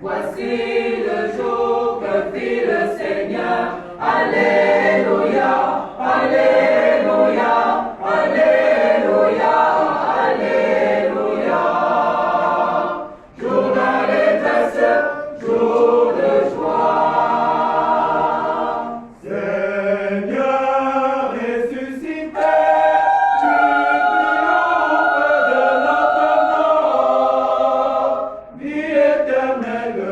Voici le jour que fit le Seigneur. Alléluia, Alléluia, Alléluia, Alléluia. Jour d'allégresse, jour de joie. Seigneur ressuscité, tu triomphes de notre mort. Vie éternelle,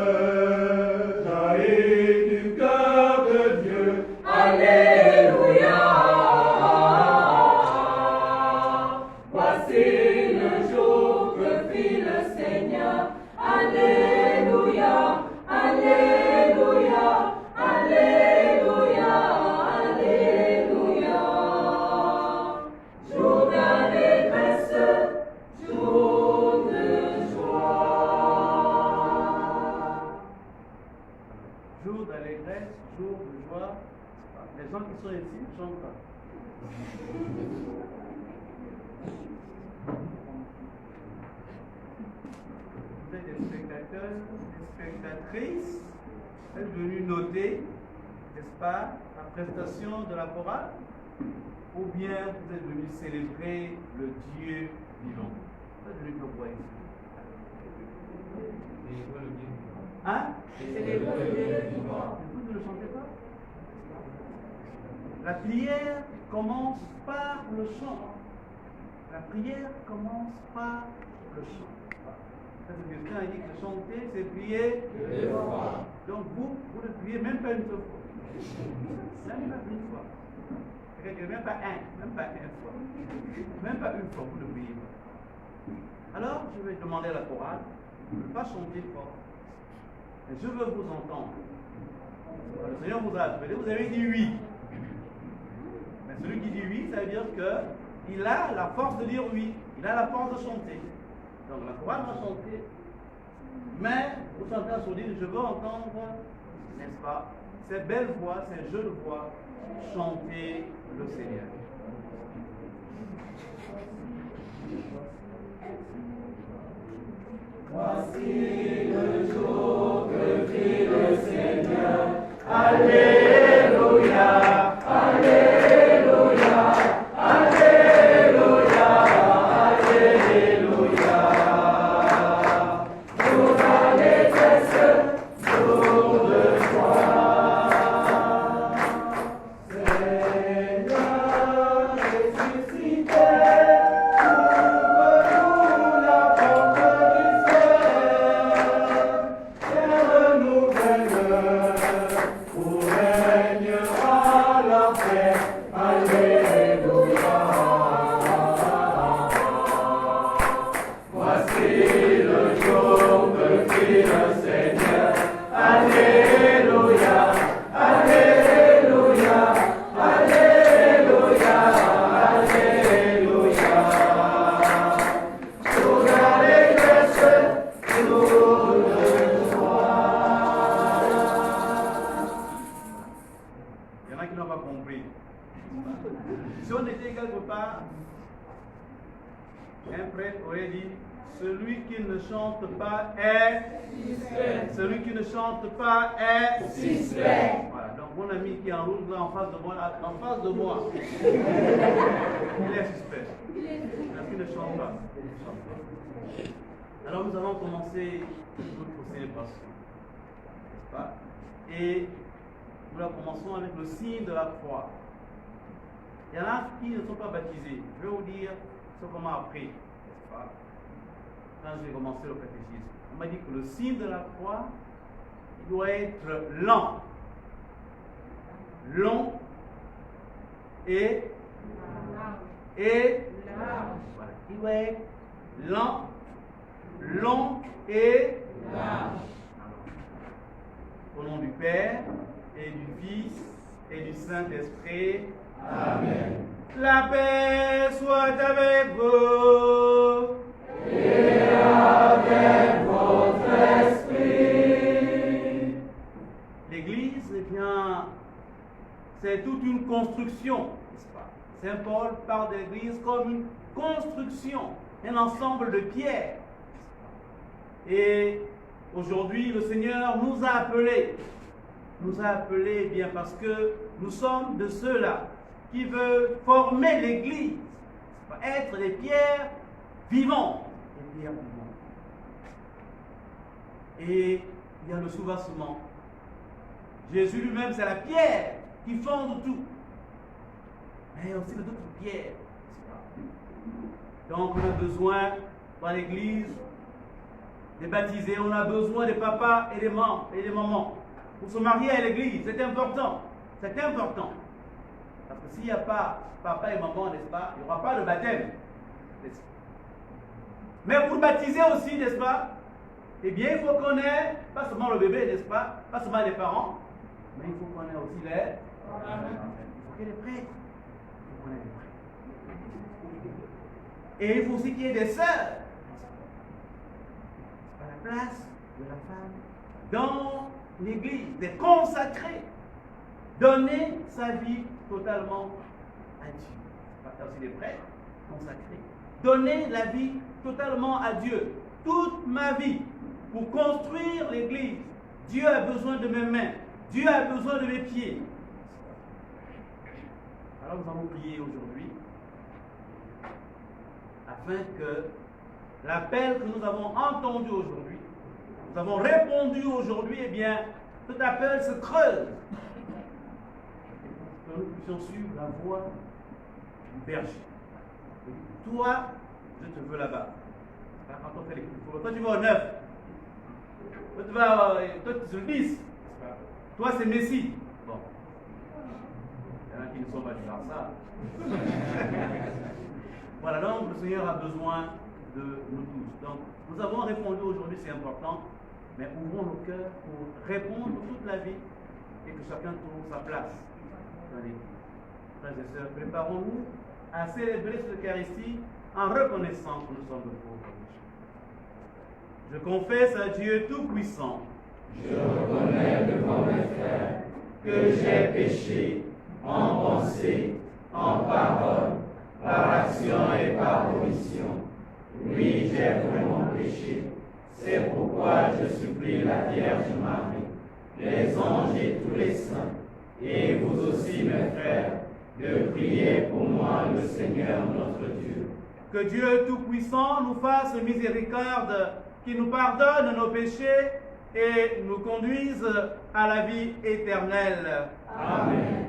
jaillit du cœur de Dieu. Alléluia. Voici le jour que fit le Seigneur. Alléluia, Alléluia, Alléluia, Alléluia. Jour d'allégresse, jour de joie. Jour d'allégresse, jour de joie. Les gens qui sont ici ne chantent pas. Vous êtes des spectateurs, des spectatrices, vous êtes venus noter, n'est-ce pas, la prestation de la chorale, ou bien vous êtes venus célébrer le Dieu vivant. Vous êtes venus faire quoi ici? Hein? Célébrer le Dieu vivant. Vous ne le chantez pas? La prière commence par le chant. La prière commence par le chant. Parce que Augustin a dit que chanter, c'est prier. Donc vous ne priez même pas une seule fois. Même pas une fois. Même pas une fois. Même pas une fois, vous ne priez pas. Alors, je vais demander à la chorale de ne pas chanter fort. Et je veux vous entendre. Le Seigneur vous a appelé, vous avez dit oui. Mais celui qui dit oui, ça veut dire qu'il a la force de dire oui. Il a la force de chanter. Donc la chorale va chanter. Mais vous chantez à sourdine, je veux entendre, n'est-ce pas, ces belles voix, ces jeunes voix, chanter le Seigneur. Voici le jour que fit le Seigneur. Alléluia, Alléluia, Alléluia, Alléluia. Jour d'allégresse, jour de joie. Seigneur ressuscité, ouvre-nous la porte du ciel. Terre nouvelle, où régnera la paix. Alléluia. Voici le jour que fit le Seigneur. Alléluia, Alléluia, Alléluia, Alléluia. Jour d'allégresse, jour de joie. Il y en a qui n'ont pas compris. Si on était quelque part, un prêtre aurait dit, celui qui ne chante pas est celui qui ne chante pas est Suspect. Voilà, donc mon ami qui est en rouge là en face de moi, il est suspect. Parce qu'il ne chante pas. Alors nous allons commencer notre célébration, n'est-ce pas? Et nous la commençons avec le signe de la croix. Il y en a qui ne sont pas baptisés. Je vais vous dire ce qu'on m'a appris, n'est-ce pas? Quand j'ai commencé le catéchisme, on m'a dit que le signe de la croix, il doit être lent. Long et large. Voilà. Il doit être lent, long et large. Au nom du Père et du Fils et du Saint-Esprit. Amen. La paix soit avec vous. Et avec votre esprit. L'Église, eh bien, c'est toute une construction, n'est-ce pas? Saint Paul parle de l'Église comme une construction, un ensemble de pierres. Et Aujourd'hui, le Seigneur nous a appelés. Nous a appelés bien parce que nous sommes de ceux-là qui veulent former l'Église, être des pierres vivantes. Des pierres vivantes. Et il y a le soubassement. Jésus lui-même, c'est la pierre qui fonde tout. Mais il y a aussi d'autres pierres. Donc on a besoin dans l'Église des baptisés, on a besoin des papas et des mamans pour se marier à l'Église. C'est important. C'est important. Parce que s'il n'y a pas papa et maman, n'est-ce pas, il n'y aura pas de baptême. Mais pour baptiser aussi, n'est-ce pas, eh bien, il faut qu'on ait, pas seulement le bébé, n'est-ce pas, pas seulement les parents, mais il faut qu'on ait aussi les... Il faut qu'il y ait des prêtres. Il faut qu'on ait des prêtres. Et il faut aussi qu'il y ait des sœurs. C'est pas la place de la femme dans l'Église, de consacrer, donner sa vie totalement à Dieu. Il y a aussi des prêtres consacrés. Donner la vie totalement à Dieu. Toute ma vie pour construire l'Église. Dieu a besoin de mes mains. Dieu a besoin de mes pieds. Alors nous allons prier aujourd'hui afin que l'appel que nous avons entendu aujourd'hui, nous avons répondu aujourd'hui, eh bien, cet appel se creuse. Que nous puissions suivre la voie du berger. Toi, je te veux là-bas. Quand on fait les coups, toi tu vas au 9. Toi tu es sur le 10. Toi c'est Messie. Bon. Il y en a qui ne sont pas du genre ça. Voilà, donc le Seigneur a besoin de nous tous. Donc nous avons répondu aujourd'hui, c'est important, mais ouvrons nos cœurs pour répondre toute la vie et que chacun trouve sa place dans l'Église. Frères et sœurs, préparons-nous à célébrer cette Eucharistie en reconnaissant que nous sommes de pauvres. Je confesse à Dieu Tout-Puissant. Je reconnais devant mes frères que j'ai péché en pensée, en parole, par action et par omission. Oui, j'ai vraiment péché. C'est pourquoi je supplie la Vierge Marie, les anges et tous les saints, et vous aussi, mes frères, de prier pour moi le Seigneur notre Dieu. Que Dieu Tout-Puissant nous fasse miséricorde, qui nous pardonne nos péchés et nous conduise à la vie éternelle. Amen. Amen.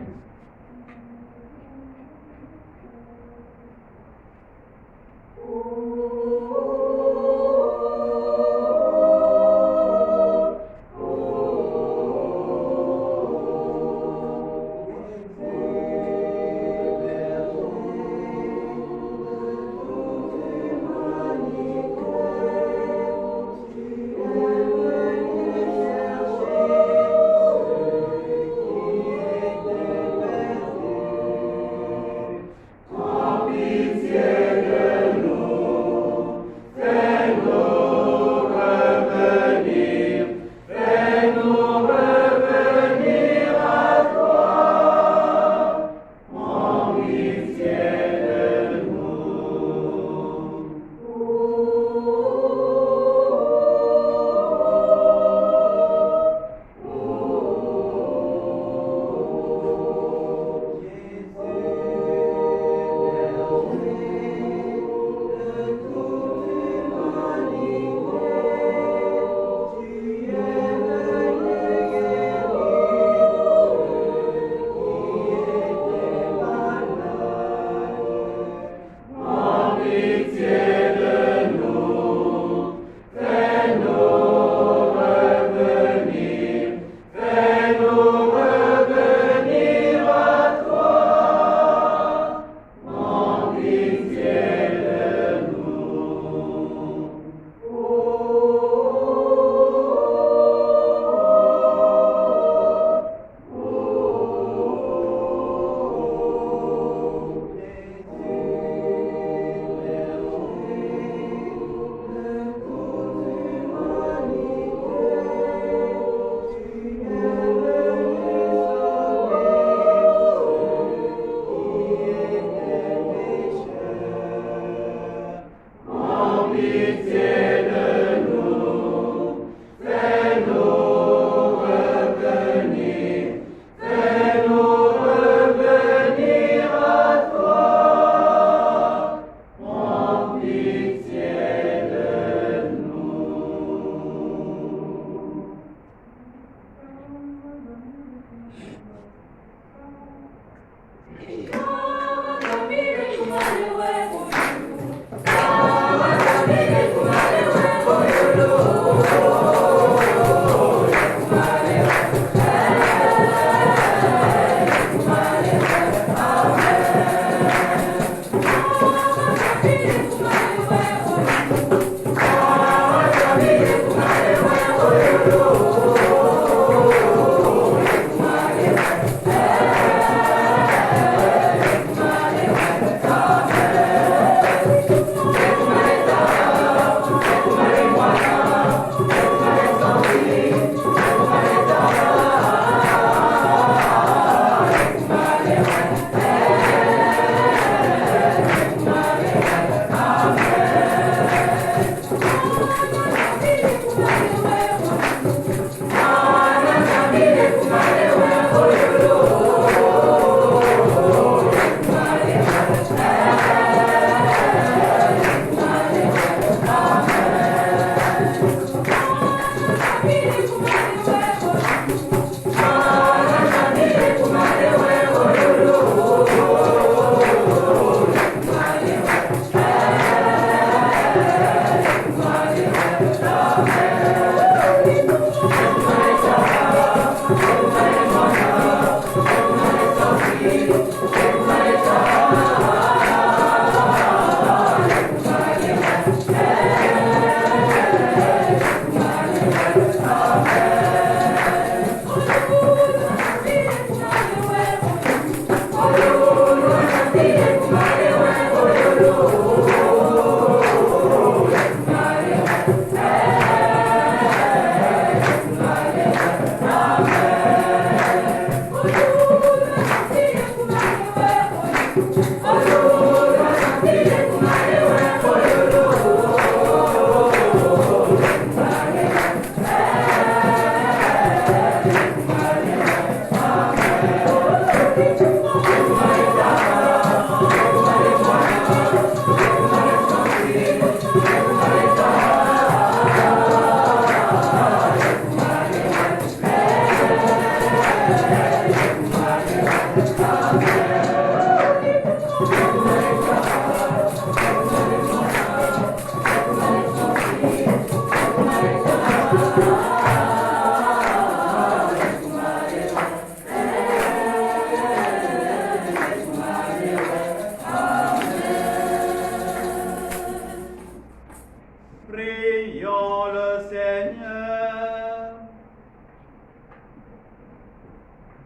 Prions le Seigneur.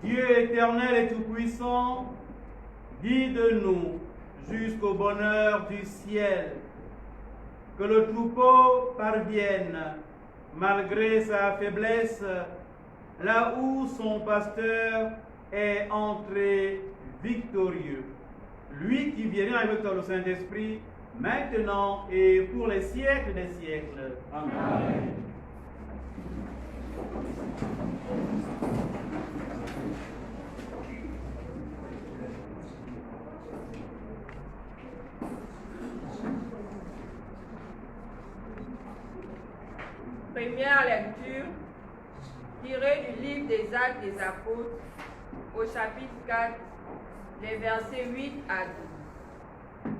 Dieu éternel et tout-puissant, guide-nous jusqu'au bonheur du ciel. Que le troupeau parvienne, malgré sa faiblesse, là où son pasteur est entré victorieux. Lui qui vient avec toi le Saint-Esprit, maintenant et pour les siècles des siècles. Amen. Première lecture tirée du livre des Actes des Apôtres au chapitre 4, les versets 8 à 12.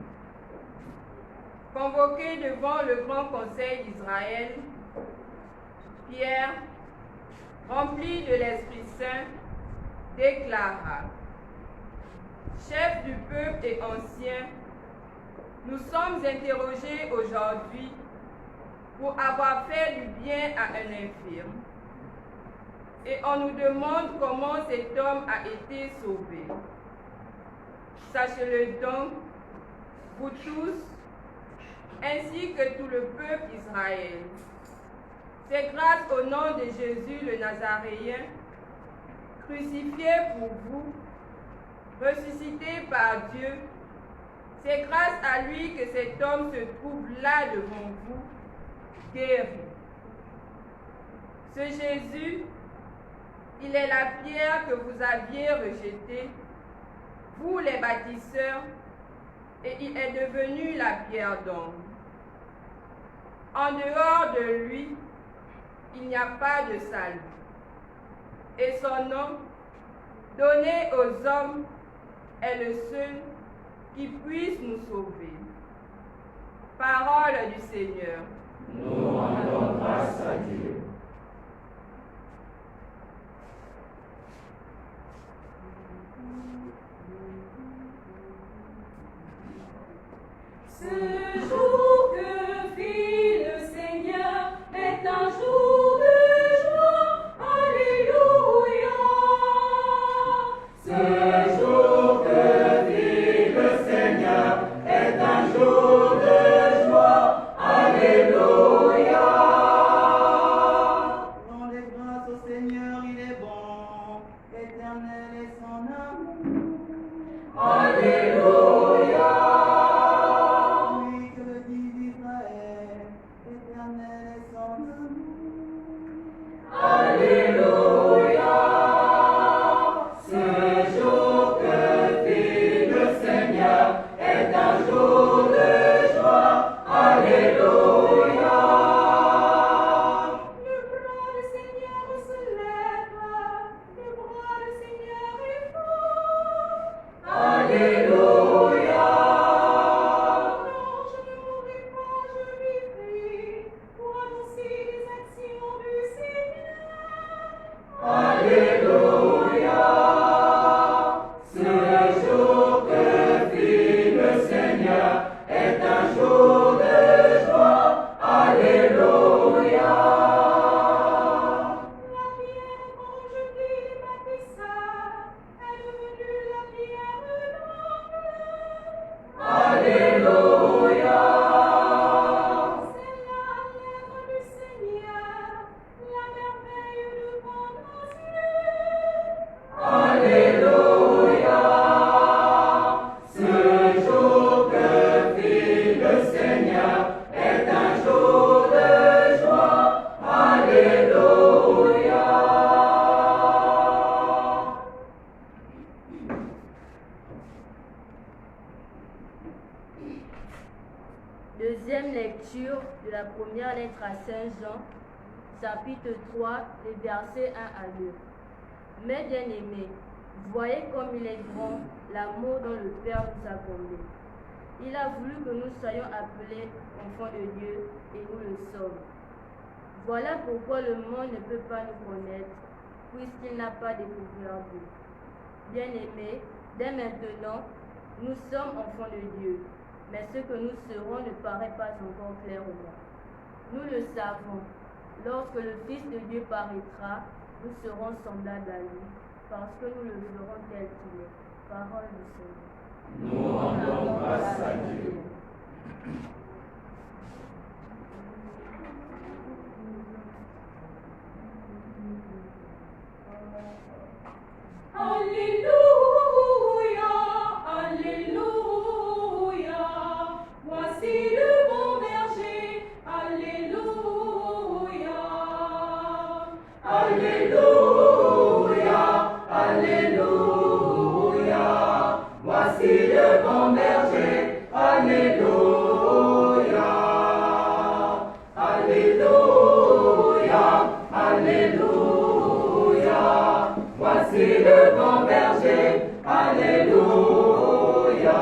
Convoqué devant le grand conseil d'Israël, Pierre, rempli de l'Esprit Saint, déclara: Chef du peuple et anciens, nous sommes interrogés aujourd'hui pour avoir fait du bien à un infirme. Et on nous demande comment cet homme a été sauvé. Sachez-le donc, vous tous, ainsi que tout le peuple d'Israël. C'est grâce au nom de Jésus le Nazaréen, crucifié pour vous, ressuscité par Dieu. C'est grâce à lui que cet homme se trouve là devant vous, guéri. Ce Jésus, il est la pierre que vous aviez rejetée, vous les bâtisseurs, et il est devenu la pierre d'angle. En dehors de lui, il n'y a pas de salut. Et son nom, donné aux hommes, est le seul qui puisse nous sauver. Parole du Seigneur. Nous rendons grâce à Dieu. Ce jour que fit le Seigneur est un jour de joie. Alléluia. Ce jour que vit le Seigneur est un jour de joie. Alléluia. Rendons les grâces au Seigneur, il est bon, éternel est son amour. Alléluia. Lui que le dit d'Israël, éternel est son amour. Alléluia. Ce jour que vit le Seigneur est un jour de joie. Alléluia. Le bras du Seigneur se lève, le bras du Seigneur est fort. Alléluia. Non, je ne mourrai pas, je vivrai pour annoncer les actions du Seigneur. Alléluia. Ce jour que vit le Seigneur est un jour de joie. Alléluia. La pierre qu'on jetait les bâtisseurs est devenue la pierre d'angle. Deuxième lecture de la première lettre à Saint Jean, chapitre 3, les versets 1 à 2. Mes bien-aimés, voyez comme il est grand l'amour dont le Père nous a comblé. Il a voulu que nous soyons appelés enfants de Dieu et nous le sommes. Voilà pourquoi le monde ne peut pas nous connaître, puisqu'il n'a pas découvert Dieu. Bien-aimés, dès maintenant, nous sommes enfants de Dieu, mais ce que nous serons ne paraît pas encore clairement. Nous le savons, lorsque le Fils de Dieu paraîtra, nous serons semblables à lui, parce que nous le verrons tel qu'il est. Parole du Seigneur. Nous rendons grâce à Dieu. Alléluia, Alléluia, voici le bon berger, Alléluia. Alléluia, Alléluia, voici le bon berger, Alléluia. Alléluia, Alléluia, voici le bon berger, Alléluia.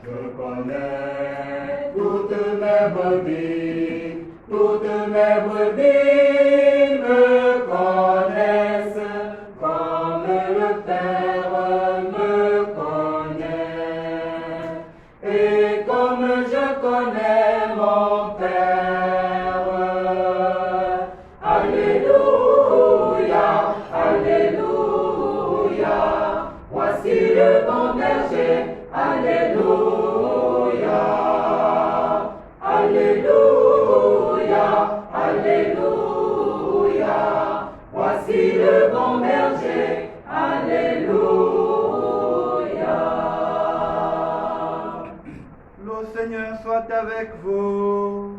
Je connais toutes mes brebis me connaissent comme le Père me connaît. Et comme je connais mon Père, Alléluia, Alléluia, voici le bon berger, Alléluia. Alléluia, Alléluia, voici le bon berger, Alléluia. Le Seigneur soit avec vous.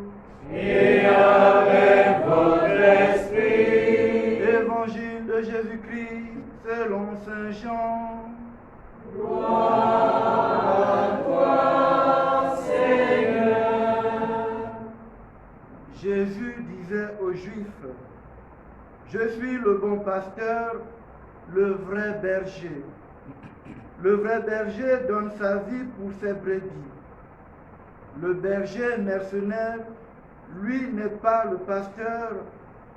et avec votre esprit. Évangile de Jésus-Christ selon Saint Jean. Jésus disait aux Juifs, « Je suis le bon pasteur, le vrai berger. Le vrai berger donne sa vie pour ses brebis. Le berger mercenaire, lui, n'est pas le pasteur,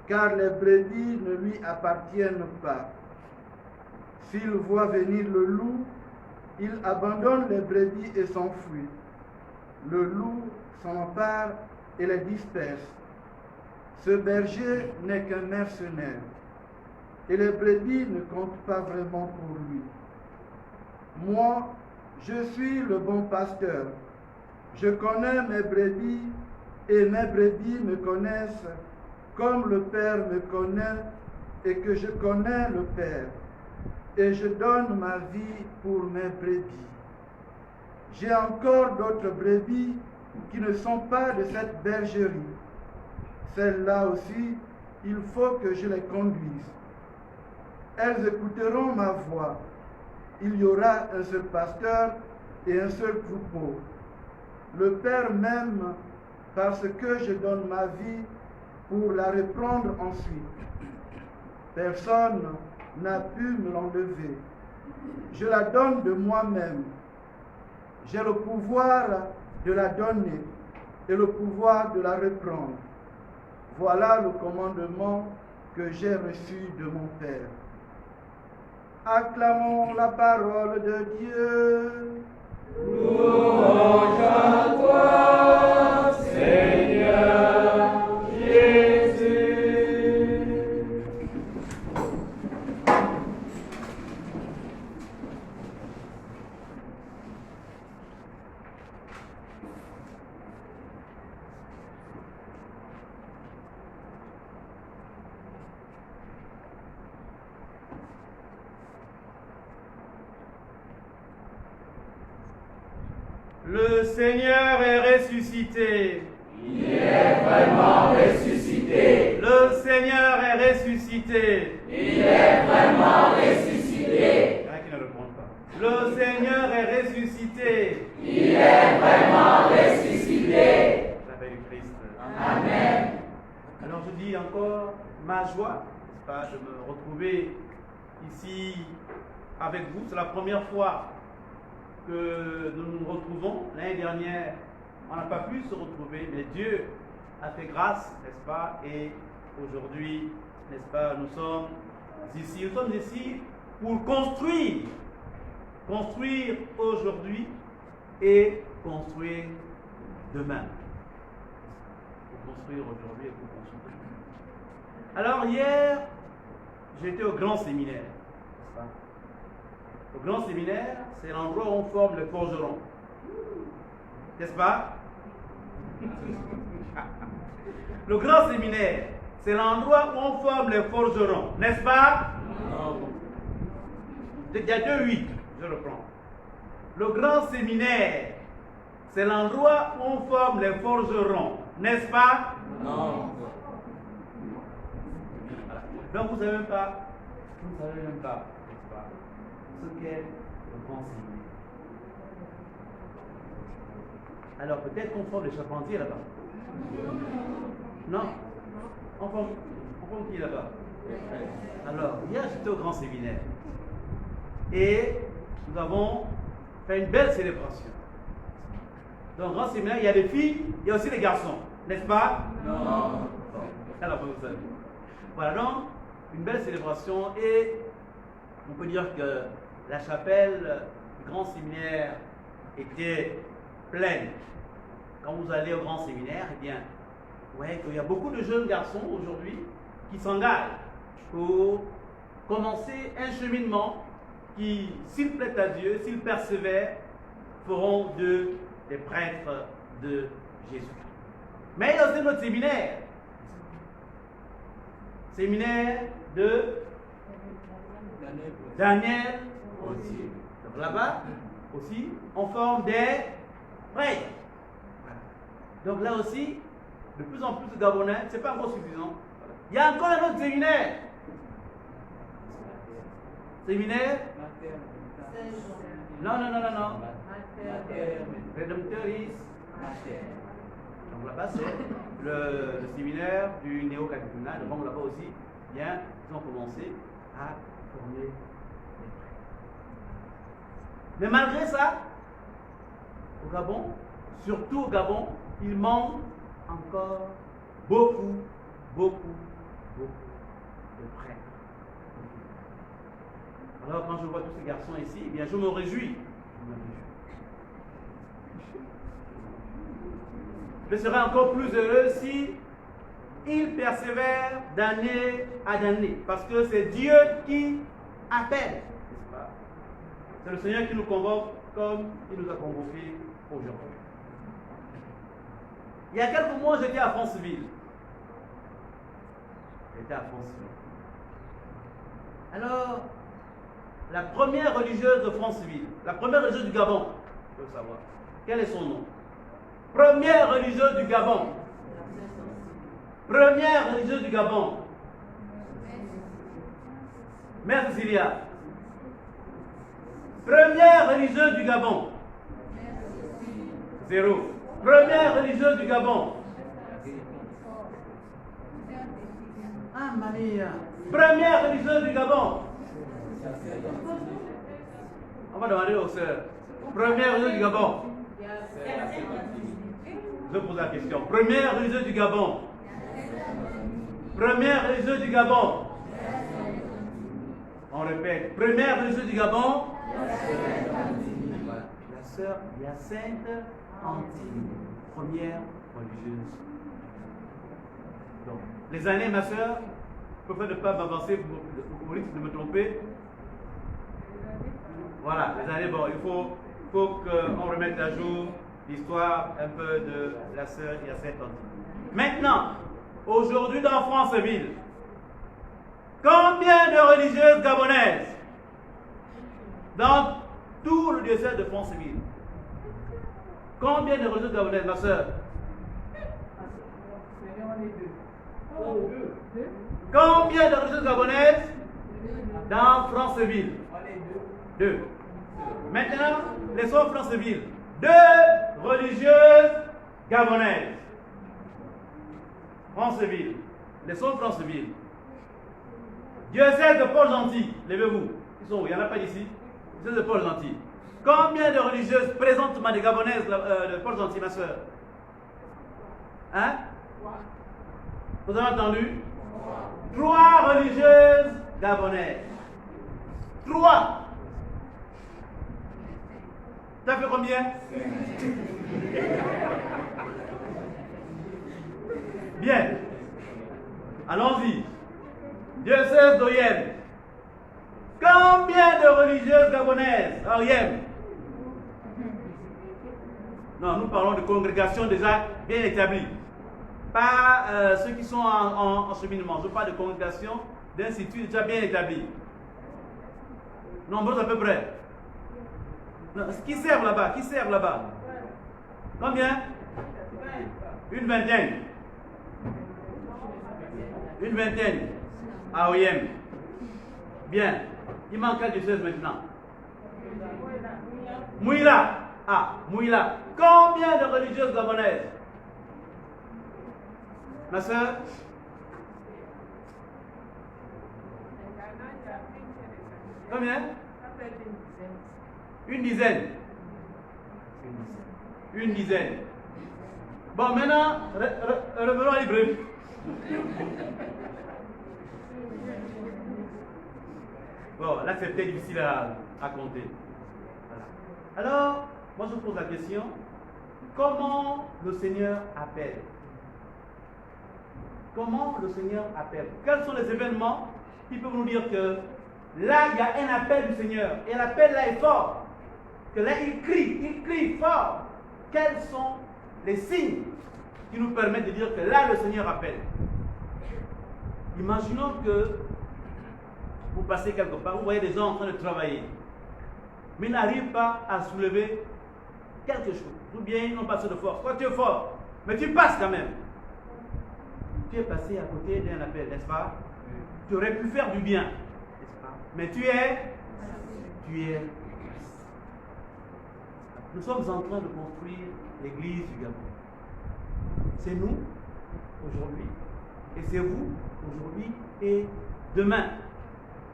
car les brebis ne lui appartiennent pas. S'il voit venir le loup, il abandonne les brebis et s'enfuit. Le loup s'empare et les disperse. Ce berger n'est qu'un mercenaire, et les brebis ne comptent pas vraiment pour lui. Moi, je suis le bon pasteur. Je connais mes brebis, et mes brebis me connaissent, comme le Père me connaît, et que je connais le Père. Et je donne ma vie pour mes brebis. J'ai encore d'autres brebis qui ne sont pas de cette bergerie. Celles-là aussi, il faut que je les conduise. Elles écouteront ma voix. Il y aura un seul pasteur et un seul troupeau. Le Père m'aime parce que je donne ma vie pour la reprendre ensuite. Personne n'a pu me l'enlever. Je la donne de moi-même. J'ai le pouvoir de la donner et le pouvoir de la reprendre. Voilà le commandement que j'ai reçu de mon Père. Acclamons la parole de Dieu. Louange à toi, Seigneur Jésus. Le Seigneur est ressuscité. Il est vraiment ressuscité. Le Seigneur est ressuscité. Il est vraiment ressuscité. Il y en a qui ne répondent pas. Le Seigneur est ressuscité. Il est vraiment ressuscité. je dis encore ma joie, n'est-ce pas, de me retrouver ici avec vous. C'est la première fois que nous nous retrouvons. L'année dernière, on n'a pas pu se retrouver, mais Dieu a fait grâce, n'est-ce pas, et aujourd'hui, n'est-ce pas, nous sommes ici. Nous sommes ici pour construire aujourd'hui et construire demain. Pour construire aujourd'hui et pour construire demain. Alors hier, j'étais au grand séminaire, n'est-ce pas? Le grand séminaire, c'est l'endroit où on forme les forgerons. N'est-ce pas? Le grand séminaire, c'est l'endroit où on forme les forgerons. N'est-ce pas? Non. Il y a 2-8, je reprends. Le grand séminaire, c'est l'endroit où on forme les forgerons. N'est-ce pas? Non. Donc vous ne savez même pas, n'est-ce pas, ce qu'est le grand séminaire. Alors peut-être qu'on forme les charpentiers là-bas. Non? On forme qui là-bas? Alors, hier j'étais au grand séminaire. Et nous avons fait une belle célébration. Dans le grand séminaire, il y a des filles, il y a aussi des garçons. N'est-ce pas? Non. Alors, vous savez. Voilà donc, une belle célébration et on peut dire que la chapelle du grand séminaire était pleine. Quand vous allez au grand séminaire, eh bien, vous voyez qu'il y a beaucoup de jeunes garçons aujourd'hui qui s'engagent pour commencer un cheminement qui, s'ils plaît à Dieu, s'ils persévèrent, feront d'eux des prêtres de Jésus. Mais il y a aussi notre séminaire. Séminaire de Daniel Gauthier. Donc là-bas aussi, on forme des prêtres. Donc là aussi, de plus en plus de Gabonais, ce n'est pas encore suffisant. Il y a encore un autre séminaire. Séminaire? Non. Rédemptoris. Donc là-bas, c'est le séminaire du néo-catéchuménat. Donc là-bas aussi, bien, ils ont commencé à former les prêtres. Mais malgré ça, au Gabon, surtout au Gabon, il manque encore beaucoup de prêtres. Alors quand je vois tous ces garçons ici, eh bien je me réjouis. Je serai encore plus heureux si ils persévèrent d'année à année. Parce que c'est Dieu qui appelle, n'est-ce pas? C'est le Seigneur qui nous convoque comme il nous a convoqués aujourd'hui. Il y a quelques mois, j'étais à Franceville. Alors, la première religieuse de Franceville, la première religieuse du Gabon, je veux savoir, quel est son nom? Première religieuse du Gabon. Première religieuse du Gabon. Mère Cécilia. Première religieuse du Gabon. 0. Première religieuse du Gabon. Ah, Maria. Première religieuse du Gabon. On va demander aux sœurs. Première religieuse du Gabon. Je pose la question. Première religieuse du Gabon. Première religieuse du Gabon. On répète. Première religieuse du Gabon. La sœur Hyacinthe Antine. Première religieuse. Donc, les années, ma sœur, je préfère ne pas m'avancer au risque de me tromper. Voilà, les années, bon, il faut qu'on remette à jour l'histoire un peu de la sœur Hyacinthe Antine. Maintenant, aujourd'hui dans Franceville, combien de religieuses gabonaises dans tout le diocèse de Franceville? Combien de religieuses gabonaises, ma sœur? Combien de religieuses gabonaises dans Franceville? 2. Maintenant, laissons Franceville. 2 religieuses gabonaises. Franceville. Laissons Franceville. Diocèse de Port-Gentil, levez-vous. Ils sont où? Il n'y en a pas d'ici. Diocèse de Port-Gentil. Combien de religieuses présentement des Gabonaises de Port-Gentil, ma soeur? Hein? Vous avez entendu? 3 religieuses gabonaises. 3. Ça fait combien? Bien. Allons-y. Diocèse d'Oyem. Combien de religieuses gabonaises à Oyem? Non, nous parlons de congrégations déjà bien établies. Pas ceux qui sont en cheminement. Je parle de congrégations, d'instituts déjà bien établis. Nombreux à peu près. Non, qui servent là-bas? Qui servent là-bas? Combien? Une vingtaine. Une vingtaine à OIM. Bien. Il manque 4 diocèses maintenant. Mouila. Ah, Mouila. Combien de religieuses gabonaises? Ma soeur? Combien? Une dizaine. Une dizaine. Bon, maintenant, revenons à l'Hébreu. Bon, là, c'est peut-être difficile à compter. Voilà. Alors, moi, je vous pose la question. Comment le Seigneur appelle? Comment le Seigneur appelle? Quels sont les événements qui peuvent nous dire que là, il y a un appel du Seigneur. Et l'appel là est fort. Que là, il crie fort. Quels sont les signes qui nous permettent de dire que là, le Seigneur appelle? Imaginons que vous passez quelque part, vous voyez des gens en train de travailler, mais ils n'arrivent pas à soulever quelque chose. Ou bien ils n'ont pas assez de force. Toi, tu es fort, mais tu passes quand même. Tu es passé à côté d'un appel, n'est-ce pas? Tu aurais pu faire du bien, n'est-ce pas? Mais tu es. Nous sommes en train de construire l'église du Gabon. C'est nous, aujourd'hui, et c'est vous, aujourd'hui et demain.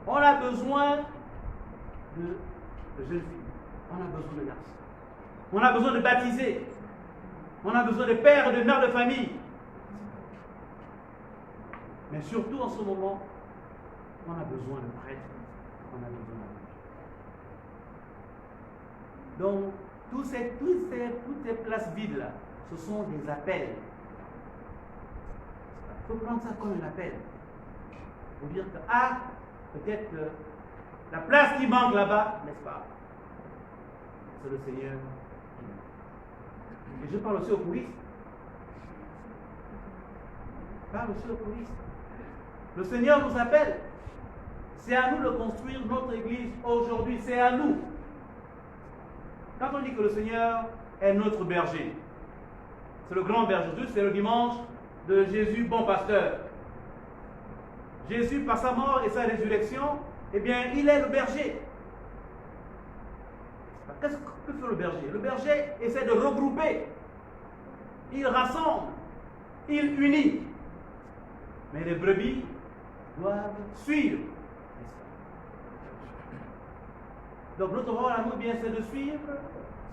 On a besoin de jeunes filles, on a besoin de garçons, on a besoin de baptisés, on a besoin de pères et de mères de famille. Mais surtout en ce moment, on a besoin de prêtres, on a besoin de... Donc, toutes ces places vides là, ce sont des appels. Il faut prendre ça comme un appel. Il faut dire que, peut-être que la place qui manque là-bas, n'est-ce pas? C'est le Seigneur. Et je parle aussi aux choristes. Je parle aussi aux choristes. Le Seigneur nous appelle. C'est à nous de construire notre église aujourd'hui. C'est à nous. Quand on dit que le Seigneur est notre berger, c'est le grand berger. C'est le dimanche de Jésus, bon pasteur. Jésus, par sa mort et sa résurrection, eh bien, il est le berger. Qu'est-ce que fait le berger? Le berger essaie de regrouper. Il rassemble. Il unit. Mais les brebis doivent suivre. Donc notre rôle à nous, bien, c'est de suivre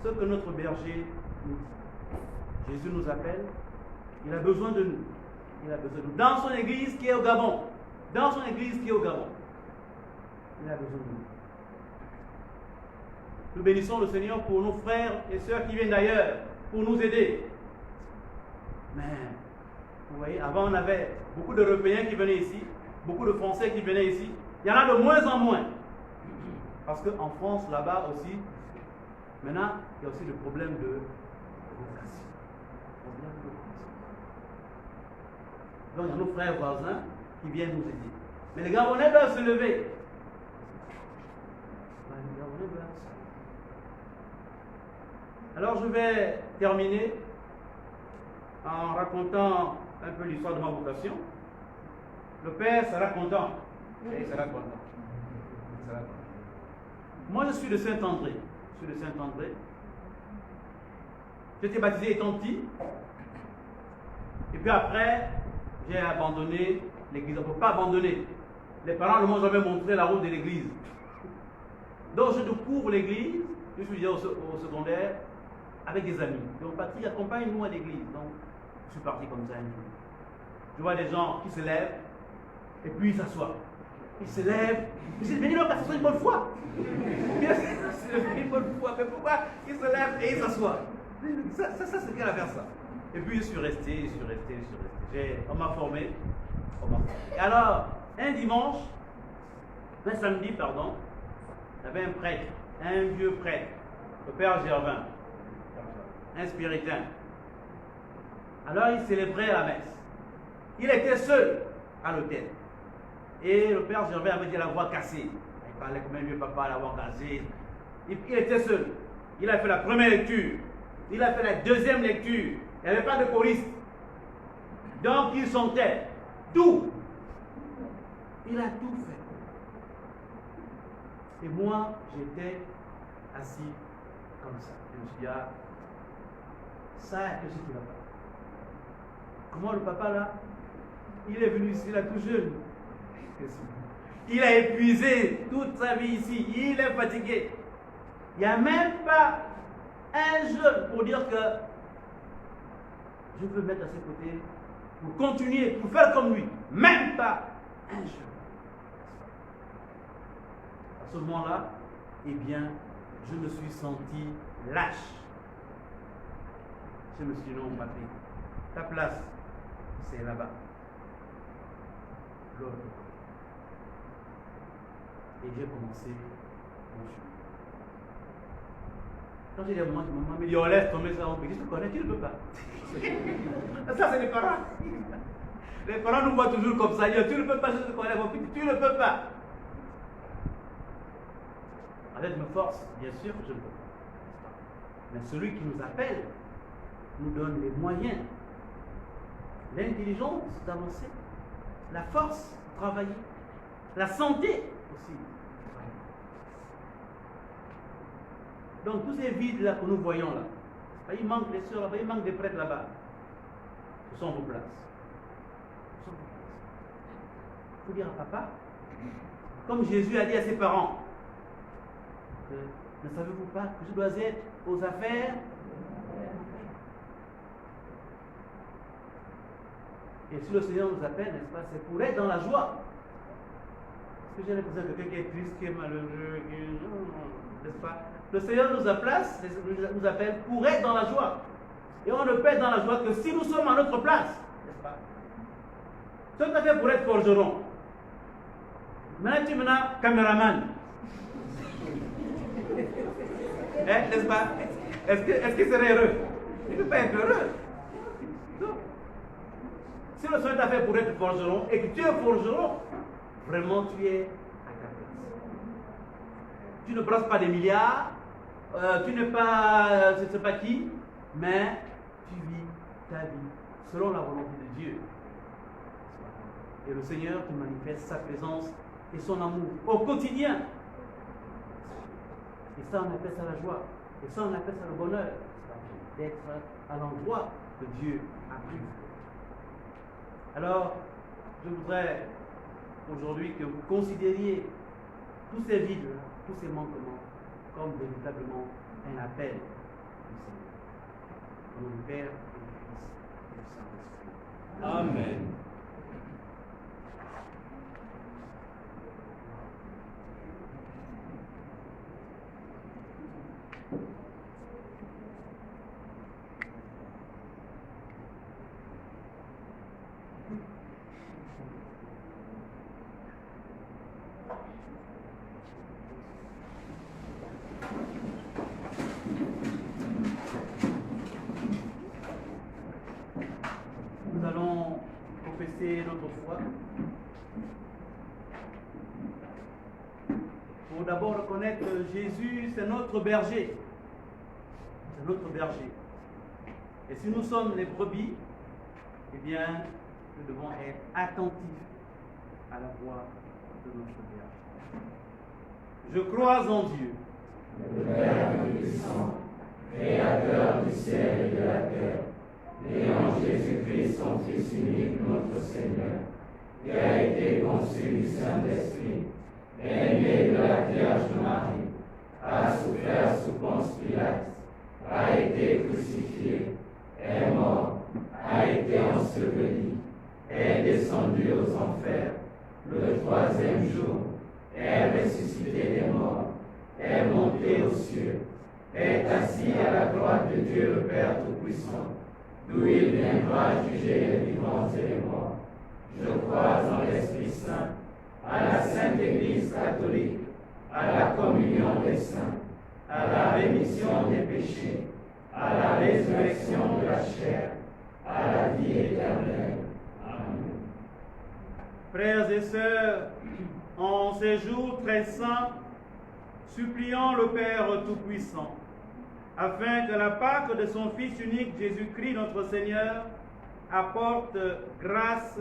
ce que notre berger nous dit. Jésus nous appelle. Il a besoin de nous. Il a besoin de nous. Dans son église qui est au Gabon. Dans son église qui est au Gabon. Il a besoin de nous. Nous bénissons le Seigneur pour nos frères et sœurs qui viennent d'ailleurs, pour nous aider. Mais, vous voyez, avant on avait beaucoup d'Européens qui venaient ici, beaucoup de Français qui venaient ici. Il y en a de moins en moins. Parce qu'en France, là-bas aussi, maintenant, il y a aussi le problème de vocation. Donc, il y a nos frères voisins qui viennent nous aider. Mais les Gabonais doivent se lever. Alors, je vais terminer en racontant un peu l'histoire de ma vocation. Le Père sera content. Il sera content. Il sera content. Moi, je suis de Saint-André. Je suis de Saint-André. J'ai été baptisé étant petit. Et puis après, j'ai abandonné l'église. On ne peut pas abandonner. Les parents ne m'ont jamais montré la route de l'église. Donc je découvre l'église, je suis au secondaire, avec des amis. Donc Patrick, accompagne-nous à l'église. Donc je suis parti comme ça un jour. Je vois des gens qui se lèvent et puis ils s'assoient. Ils se lèvent. Je dis, mais dis-leur qu'à s'asseoir une bonne fois. C'est une bonne fois. Mais pourquoi ils se lèvent et ils s'assoient? Ça c'est quelle affaire ça? Et puis je suis resté. On m'a formé. Et alors, un samedi, pardon, il y avait un prêtre, un vieux prêtre, le père Gervin, un spiritain. Alors il célébrait la messe. Il était seul à l'autel. Et le père Gervin avait dit la voix cassée. Il parlait comme un vieux papa, la voix cassée. Il était seul. Il a fait la première lecture. Il a fait la deuxième lecture. Il n'y avait pas de choriste. Donc il chantait tout. Il a tout fait. Et moi, j'étais assis comme ça. Je me suis dit, ah, ça, qu'est-ce qui va pas? Comment le papa là, il est venu ici, là tout jeune. Il a épuisé toute sa vie ici. Il est fatigué. Il n'y a même pas un jeune pour dire que je veux mettre à ses côtés pour continuer, pour faire comme lui. Même pas un jeune. À ce moment-là, eh bien, je me suis senti lâche. Je me suis dit, non, Patrick, ta place, c'est là-bas. L'autre. Et j'ai commencé mon chemin. Quand j'ai des moments, maman me dit, oh, laisse tomber ça, je te connais, tu ne peux pas. Ça, c'est les parents. Les parents nous voient toujours comme ça, ils disent, tu ne peux pas, je te connais, mon petit, tu ne peux pas. Avec mes forces, bien sûr que je ne peux pas. Mais celui qui nous appelle nous donne les moyens, l'intelligence d'avancer, la force de travailler, la santé aussi. Donc tous ces vides là que nous voyons là, il manque des sœurs là-bas, il manque des prêtres là-bas. Ce sont vos places. Il faut dire à papa, comme Jésus a dit à ses parents, ne savez-vous pas que je dois être aux affaires? Et si le Seigneur nous appelle, n'est-ce pas, c'est pour être dans la joie. Parce que j'ai l'impression que quelqu'un est triste, qui est malheureux, n'est-ce pas? Le Seigneur nous appelle pour être dans la joie. Et on ne peut être dans la joie que si nous sommes à notre place, n'est-ce pas? Tout à fait pour être forgeron. Maintenant, tu es caméraman. N'est-ce pas? Est-ce qu'il serait heureux? Il ne peut pas être heureux. Non. Si le Seigneur t'a fait pour être forgeron et que tu es forgeron, vraiment tu es à ta place. Tu ne brasses pas des milliards, tu n'es pas je ne sais pas qui, mais tu vis ta vie selon la volonté de Dieu. Et le Seigneur te manifeste sa présence et son amour au quotidien. Et ça, on appelle ça la joie. Et ça, on appelle ça le bonheur. D'être à l'endroit que Dieu a pris. Alors, je voudrais aujourd'hui que vous considériez tous ces vides, tous ces manquements, comme véritablement un appel du Seigneur. Au nom du Père et du Fils et du Saint-Esprit. Amen. Nous allons professer notre foi. Pour d'abord reconnaître que Jésus, c'est notre berger. C'est notre berger. Et si nous sommes les brebis, eh bien, nous devons être attentifs à la voix de notre berger. Je crois en Dieu, Le Père Tout-Puissant, Créateur du ciel et de la terre, et en Jésus-Christ, son Fils unique, notre Seigneur, qui a été conçu du Saint-Esprit, est né de la Vierge Marie, a souffert sous Ponce Pilate, a été crucifié, est mort, a été enseveli, est descendu aux enfers, le troisième jour, est ressuscité des morts, est monté aux cieux, est assis à la droite de Dieu le Père Tout-Puissant, d'où il viendra juger les vivants et les morts. Je crois en l'Esprit Saint, à la Sainte Église catholique, à la communion des saints, à la rémission des péchés, à la résurrection de la chair, à la vie éternelle. Amen. Frères et sœurs, en ces jours très saints, supplions le Père Tout-Puissant, afin que la Pâque de son Fils unique Jésus-Christ notre Seigneur apporte grâce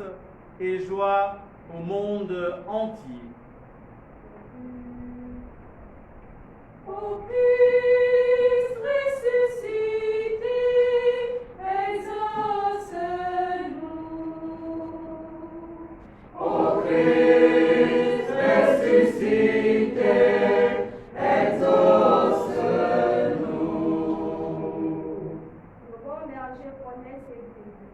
et joie au monde entier. Ô Christ ressuscité, exauce-nous. Ô Christ ressuscité, exauce-nous. Le bon berger connaît ses brebis.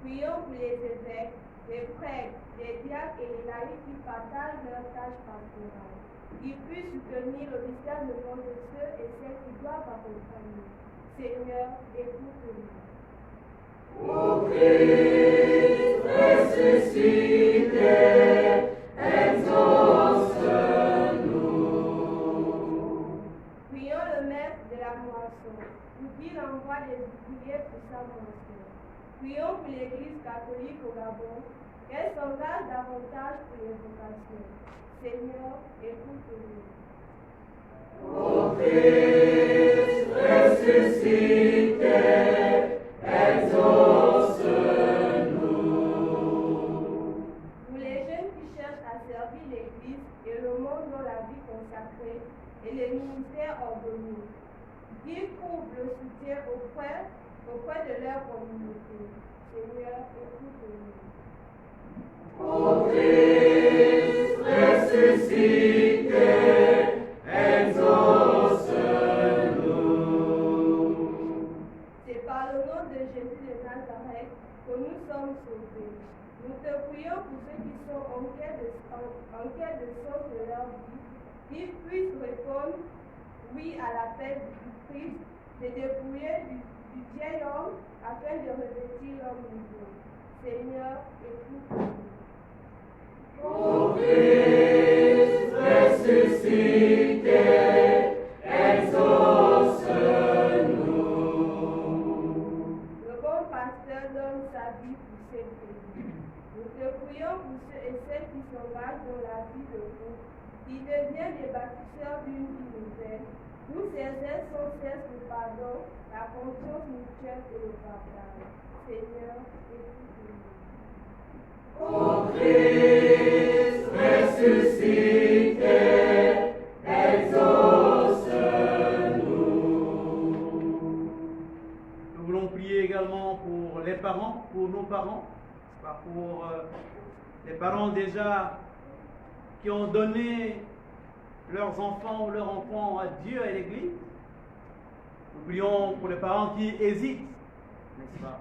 Prions pour les évêques, les prêtres, les diacres et les laïcs qui partagent leurs tâches pastorales. Ils puissent soutenir le mystère de mort de ceux et celles qui doivent accompagner. Seigneur, écoute-nous. Ô Christ ressuscité, exauce-nous. Prions le maître de la moisson, pour qu'il envoie des ouvriers pour sa moisson. Prions pour l'Église catholique au Gabon, qu'elle s'engage davantage pour les vocations. Seigneur, écoute-nous. Ô Christ ressuscité, exauce-nous. Pour les jeunes qui cherchent à servir l'Église et le monde dans la vie consacrée et les ministères ordonnés, qu'ils trouvent le soutien auprès de leur communauté. Seigneur, écoute-nous. Ô Christ ressuscité, exauce-nous. C'est par le nom de Jésus de Nazareth que nous sommes sauvés. Nous te prions pour ceux qui sont en quête de sens de leur vie, qu'ils puissent répondre oui à l'appel du Christ, de dépouiller du vieil homme afin de revêtir l'homme nouveau. Seigneur, écoute-nous. Ô Christ ressuscité, exauce-nous. Le bon pasteur donne sa vie pour ses brebis. Nous te prions pour ceux et celles qui s'engagent dans la vie de groupe, qui deviennent des bâtisseurs d'une vie nouvelle, où ces aides sans cesse le pardon, la confiance mutuelle et le partage. Seigneur, écoute-nous. Ô Christ ressuscité, exauce-nous. Nous voulons prier également pour les parents, pour nos parents, pour les parents déjà qui ont donné leurs enfants ou leurs enfants à Dieu et à l'Église. Nous prions pour les parents qui hésitent, n'est-ce pas,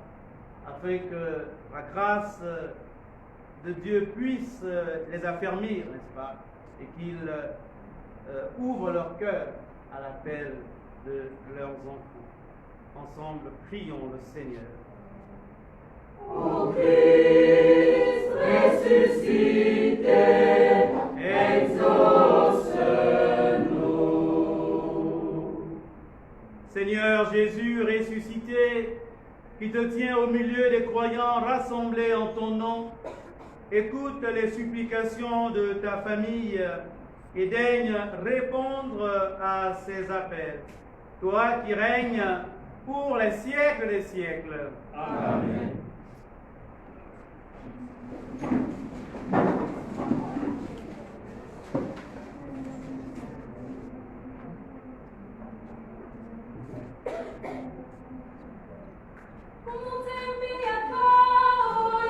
afin que la grâce de Dieu puisse les affermir, n'est-ce pas, et qu'ils ouvrent leur cœur à l'appel de leurs enfants. Ensemble, prions le Seigneur. Ô Christ ressuscité, exauce-nous. Seigneur Jésus ressuscité, qui te tiens au milieu des croyants rassemblés en ton nom, écoute les supplications de ta famille et daigne répondre à ces appels. Toi qui règnes pour les siècles des siècles. Amen. Kumutembea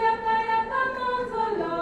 yaka yaka manzolo.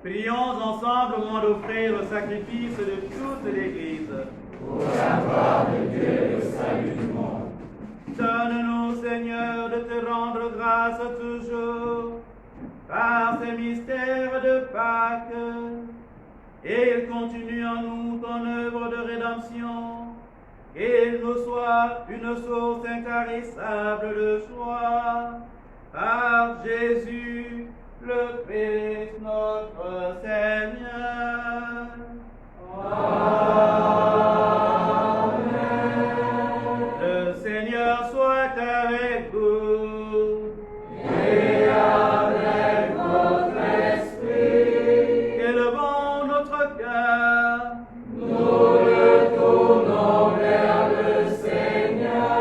Prions ensemble au moment d'offrir le sacrifice de toute l'Église. Pour la gloire de Dieu et le salut du monde. Donne-nous, Seigneur, de te rendre grâce toujours par ces mystères de Pâques, et continue en nous ton œuvre de rédemption, qu'il nous soit une source intarissable de joie. Par Jésus, le Christ notre Seigneur. Amen. Le Seigneur soit avec vous. Et avec votre esprit. Élevons notre cœur. Nous le tournons vers le Seigneur.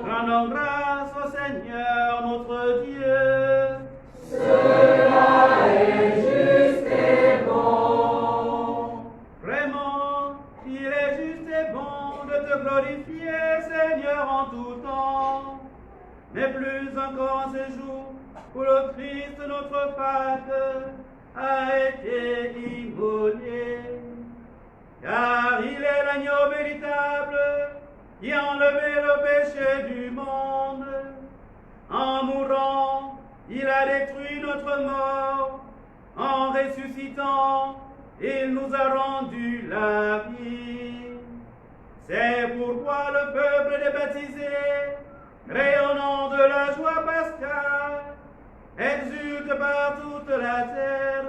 Rendons grâce au Seigneur notre Dieu. Cela est juste et bon. Vraiment, il est juste et bon de te glorifier, Seigneur, en tout temps, mais plus encore en ces jours où le Christ, notre Pâque, a été immolé. Car il est l'agneau véritable qui a enlevé le péché du monde. En mourant, il a détruit notre mort. En ressuscitant, il nous a rendu la vie. C'est pourquoi le peuple des baptisés, rayonnant de la joie pascale, exulte par toute la terre,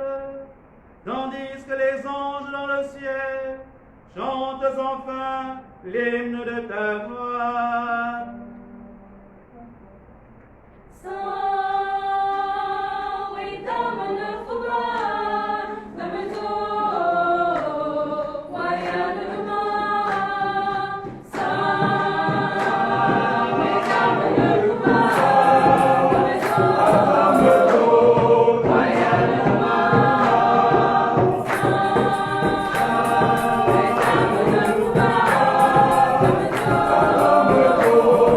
tandis que les anges dans le ciel chantent enfin l'hymne de ta gloire. Oh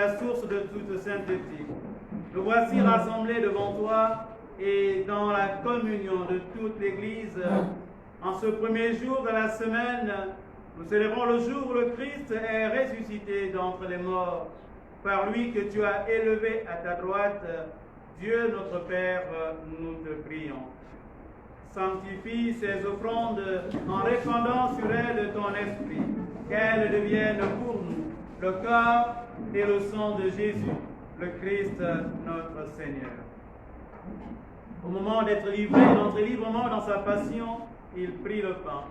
la source de toute sainteté. Nous voici rassemblés devant toi et dans la communion de toute l'Église. En ce premier jour de la semaine, nous célébrons le jour où le Christ est ressuscité d'entre les morts. Par lui que tu as élevé à ta droite, Dieu notre Père, nous te prions. Sanctifie ces offrandes en répandant sur elles ton esprit, qu'elles deviennent pour nous le corps et le sang de Jésus, le Christ notre Seigneur. Au moment d'être livré, d'entrer librement dans sa passion, il prit le pain.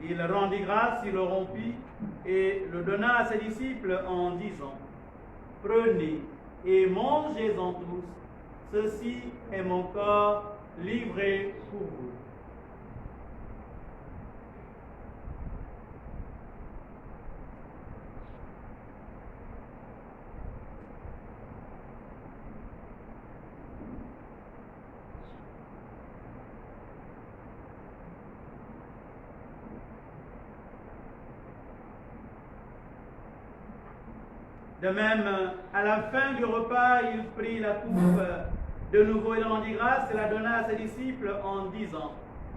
Il rendit grâce, il le rompit et le donna à ses disciples en disant: Prenez et mangez-en tous, ceci est mon corps livré pour vous. De même, à la fin du repas, il prit la coupe de nouveau, il rendit grâce et la donna à ses disciples en disant: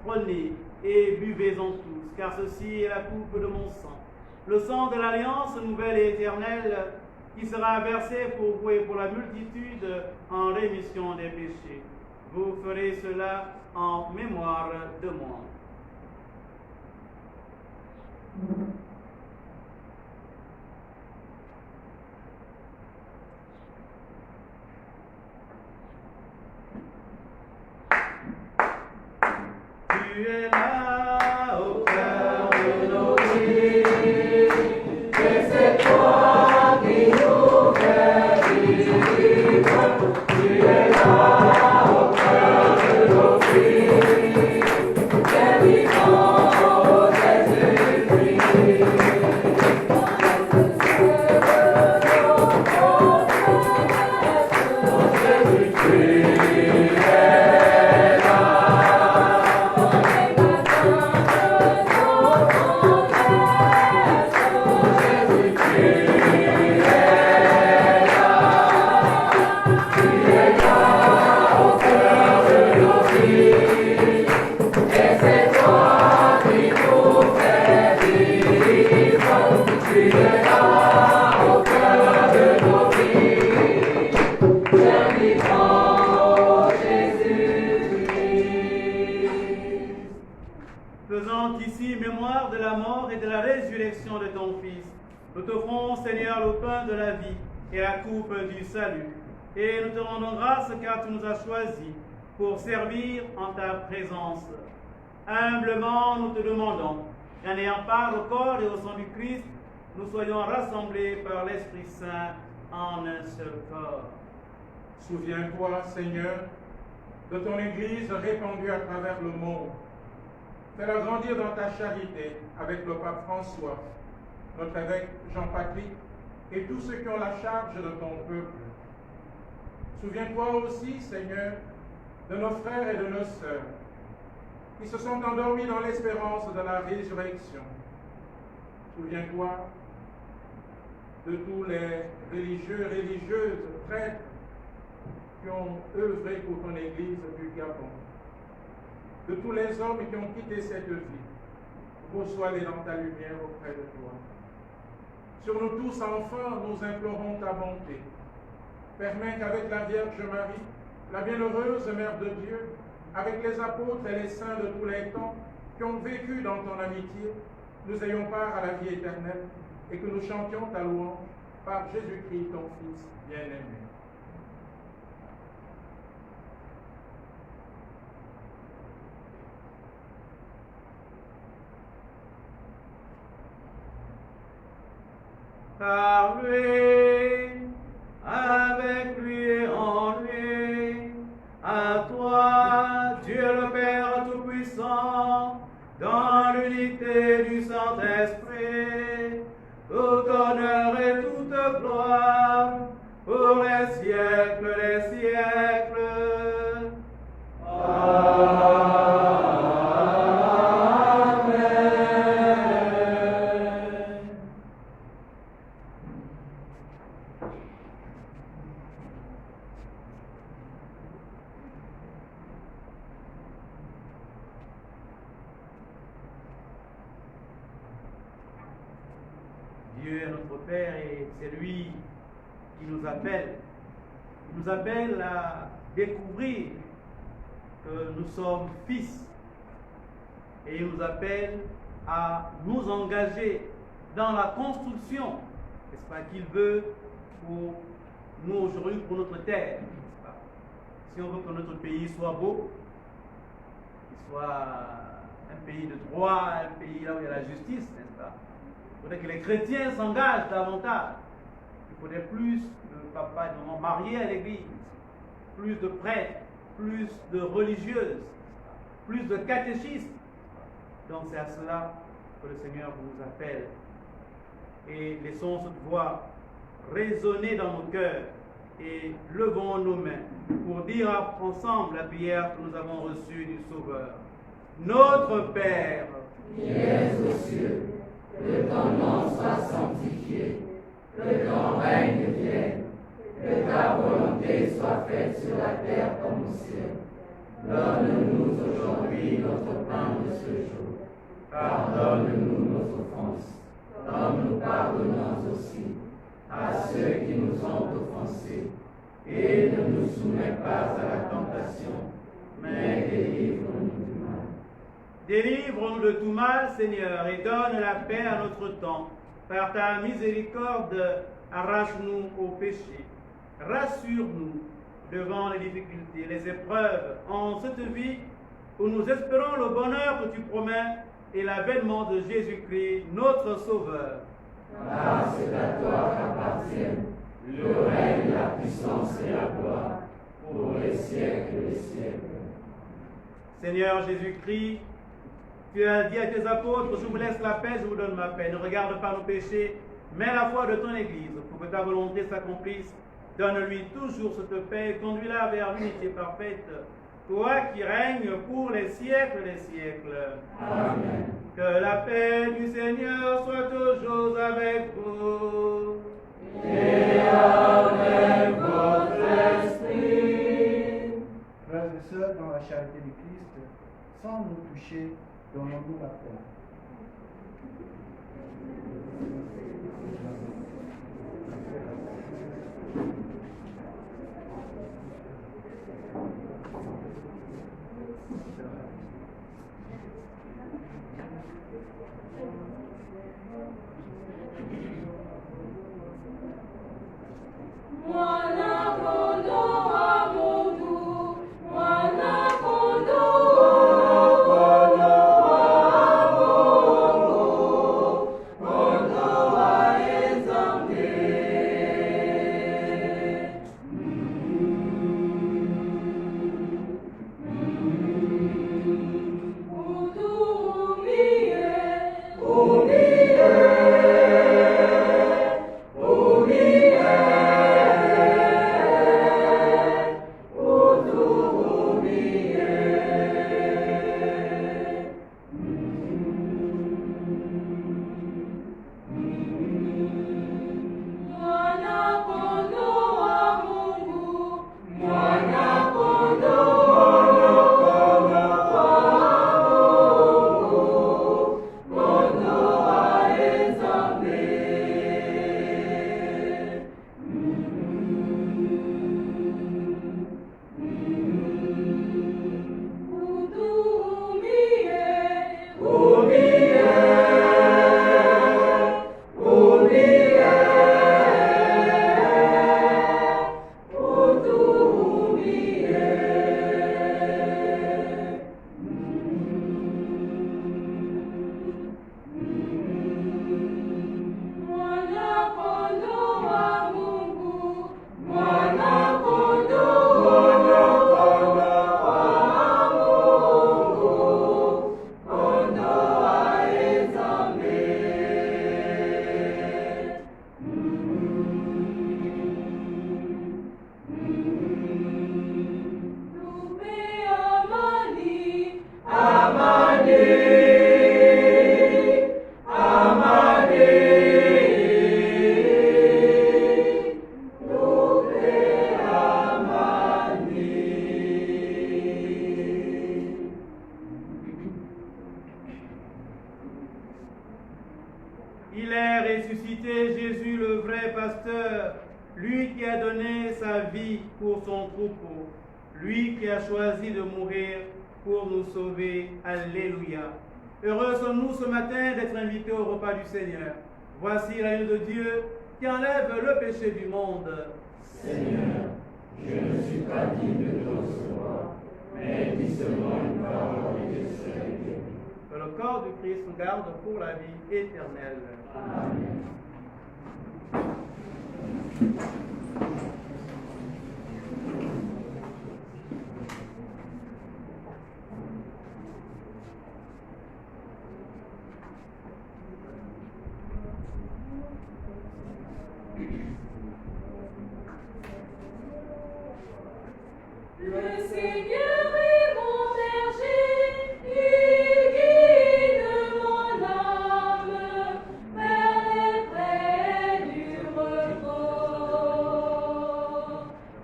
Prenez et buvez-en tous, car ceci est la coupe de mon sang, le sang de l'alliance nouvelle et éternelle, qui sera versé pour vous et pour la multitude en rémission des péchés. Vous ferez cela en mémoire de moi. Tu es là au cœur de nos vies, et c'est toi qui nous fais vivre. Tu es là au cœur de nos vies, et vivant Jésus-Christ. Faisant ici mémoire de la mort et de la résurrection de ton Fils, nous t'offrons, Seigneur, le pain de la vie et la coupe du salut. Et nous te rendons grâce car tu nous as choisis pour servir en ta présence. Humblement, nous te demandons, en ayant part au corps et au sang du Christ, nous soyons rassemblés par l'Esprit Saint en un seul corps. Souviens-toi, Seigneur, de ton Église répandue à travers le monde. Fais-la grandir dans ta charité avec le pape François, notre évêque Jean-Patrick et tous ceux qui ont la charge de ton peuple. Souviens-toi aussi, Seigneur, de nos frères et de nos sœurs qui se sont endormis dans l'espérance de la résurrection. Souviens-toi de tous les religieux, religieuses, prêtres qui ont œuvré pour ton Église du Gabon, de tous les hommes qui ont quitté cette vie. Reçois-les dans ta lumière auprès de toi. Sur nous tous, enfin, nous implorons ta bonté. Permets qu'avec la Vierge Marie, la bienheureuse Mère de Dieu, avec les apôtres et les saints de tous les temps qui ont vécu dans ton amitié, nous ayons part à la vie éternelle et que nous chantions ta louange par Jésus-Christ, ton Fils bien-aimé. Par lui, avec lui et en lui, à toi, Dieu le Père Tout-Puissant, dans l'unité du Saint-Esprit, tout honneur et toute gloire, pour les siècles des siècles. Amen. Dieu est notre Père et c'est lui qui nous appelle. Il nous appelle à découvrir que nous sommes fils. Et il nous appelle à nous engager dans la construction, n'est-ce pas, qu'il veut pour nous aujourd'hui, pour notre terre. N'est-ce pas? Si on veut que notre pays soit beau, qu'il soit un pays de droit, un pays là où il y a la justice, n'est-ce pas? Il faudrait que les chrétiens s'engagent davantage. Il faudrait plus de papas et de mamans mariés à l'église, plus de prêtres, plus de religieuses, plus de catéchistes. Donc c'est à cela que le Seigneur vous appelle. Et laissons cette voix résonner dans nos cœurs et levons nos mains pour dire ensemble la prière que nous avons reçue du Sauveur. Notre Père, qui es aux cieux, que ton nom soit sanctifié, que ton règne vienne, que ta volonté soit faite sur la terre comme au ciel. Donne-nous aujourd'hui notre pain de ce jour. Pardonne-nous nos offenses, comme nous pardonnons aussi à ceux qui nous ont offensés. Et ne nous soumets pas à la tentation, mais délivre-nous du mal. Délivre-nous de tout mal, Seigneur, et donne la paix à notre temps. Par ta miséricorde, arrache-nous au péché. Rassure-nous devant les difficultés, les épreuves, en cette vie où nous espérons le bonheur que tu promets et l'avènement de Jésus-Christ, notre Sauveur. Car c'est à toi qu'appartiennent le règne, la puissance et la gloire pour les siècles des siècles. Seigneur Jésus-Christ, tu as dit à tes apôtres, je vous laisse la paix, je vous donne ma paix. Ne regarde pas nos péchés, mais la foi de ton Église, pour que ta volonté s'accomplisse. Donne-lui toujours cette paix et conduis-la vers l'unité parfaite. Toi qui règnes pour les siècles des siècles. Amen. Que la paix du Seigneur soit toujours avec vous. Et avec votre esprit. Frères et sœurs, dans la charité du Christ, sans nous toucher, donnons-nous la paix. Mono Il est ressuscité, Jésus le vrai pasteur, lui qui a donné sa vie pour son troupeau, lui qui a choisi de mourir pour nous sauver. Alléluia. Heureux sommes-nous ce matin d'être invités au repas du Seigneur. Voici l'agneau de Dieu qui enlève le péché du monde. Seigneur, je ne suis pas digne de te recevoir, mais dis seulement une parole et je serai guéri. Que le corps du Christ nous garde pour la vie éternelle. Amen. Le Seigneur est mon berger, il guide mon âme vers les prés du repos.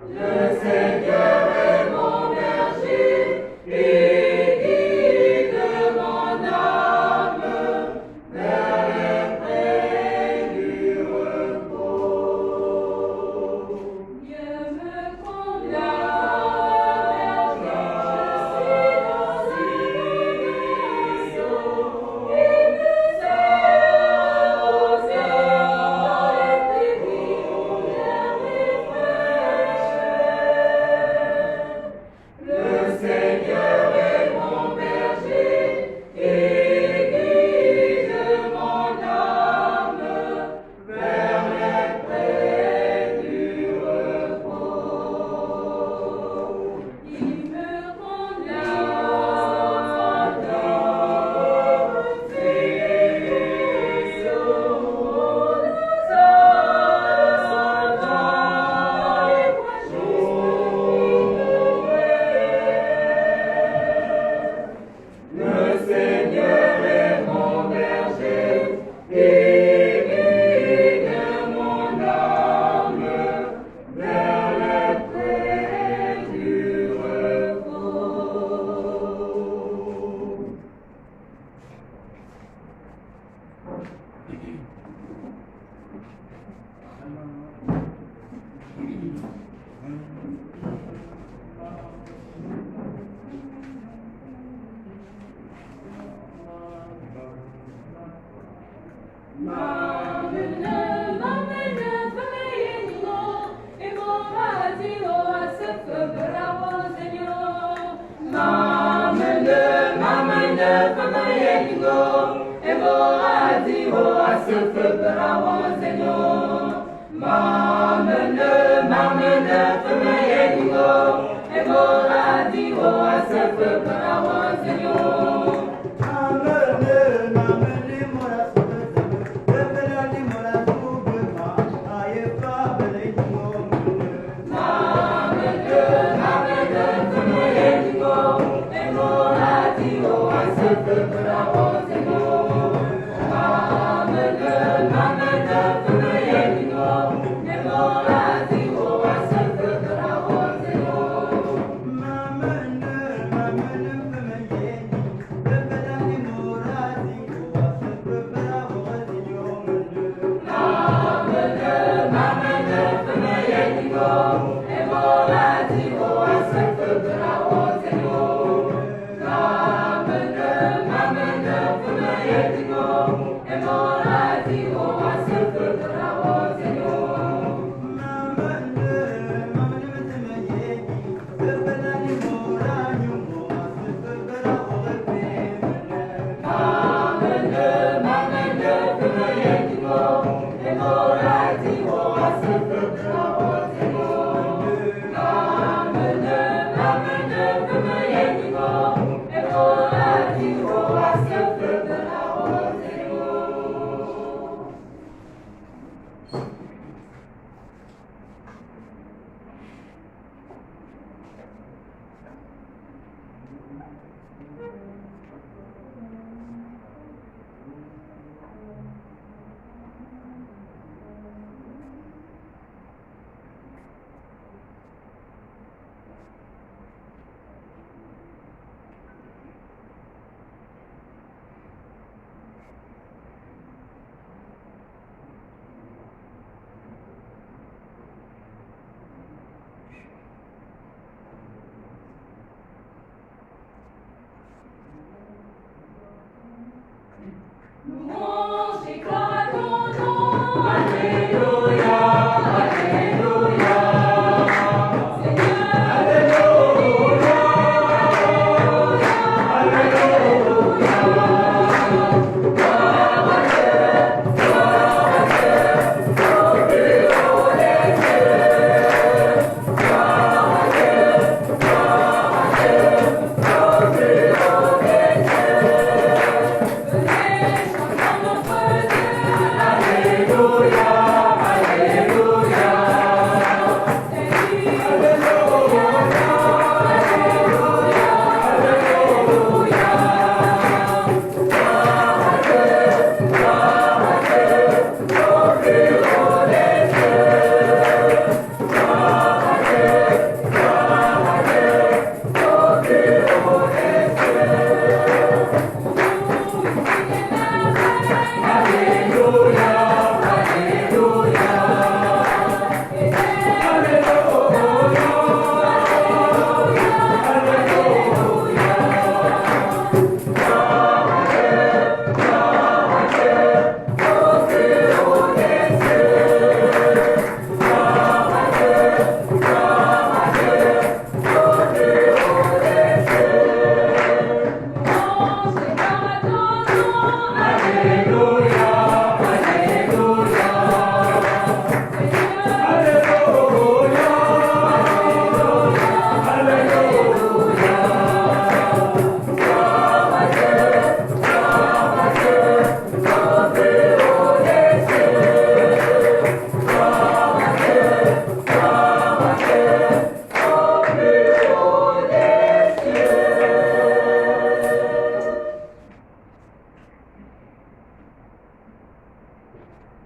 Le Seigneur est mon berger, il guide mon âme vers les prés du repos. Dieu me conduira.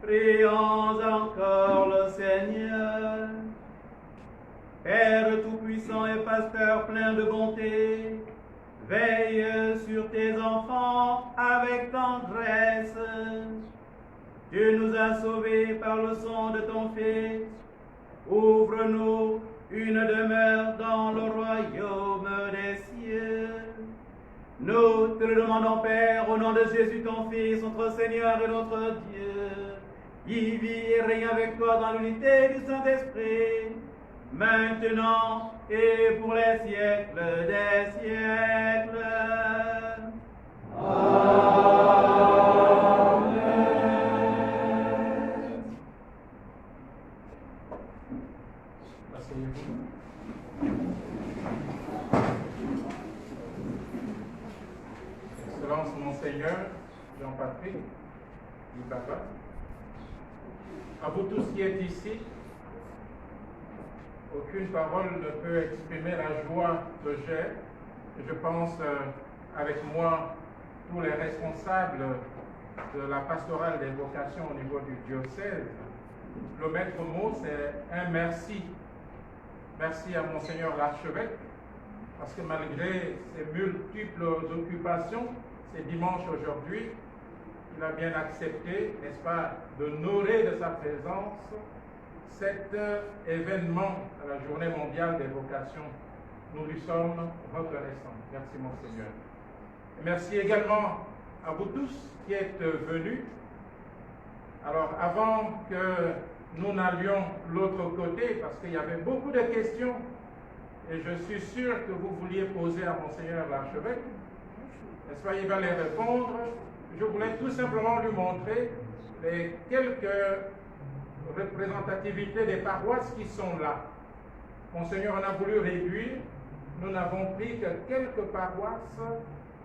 Prions encore le Seigneur. Père tout-puissant et pasteur plein de bonté, veille sur tes enfants avec tendresse. Tu nous as sauvés par le sang de ton Fils. Ouvre-nous une demeure dans le royaume des cieux. Nous te le demandons, Père, au nom de Jésus, ton Fils, notre Seigneur et notre Dieu, qui vit et règne avec toi dans l'unité du Saint-Esprit, maintenant et pour les siècles des siècles. Amen. Asseyez-vous. Excellence, Monseigneur Jean-Patrick Ibaba, à vous tous qui êtes ici, aucune parole ne peut exprimer la joie que j'ai. Je pense avec moi tous les responsables de la pastorale des vocations au niveau du diocèse. Le maître mot, c'est un merci. Merci à Monseigneur l'archevêque, parce que malgré ses multiples occupations, c'est dimanche aujourd'hui, il a bien accepté, n'est-ce pas, d'honorer de sa présence cet événement à la Journée mondiale des vocations. Nous lui sommes reconnaissants. Merci Monseigneur. Et merci également à vous tous qui êtes venus. Alors avant que nous n'allions de l'autre côté, parce qu'il y avait beaucoup de questions, et je suis sûr que vous vouliez poser à Monseigneur l'archevêque, n'est-ce pas, il va les répondre. Je voulais tout simplement lui montrer les quelques représentativités des paroisses qui sont là. Monseigneur en a voulu réduire. Nous n'avons pris que quelques paroisses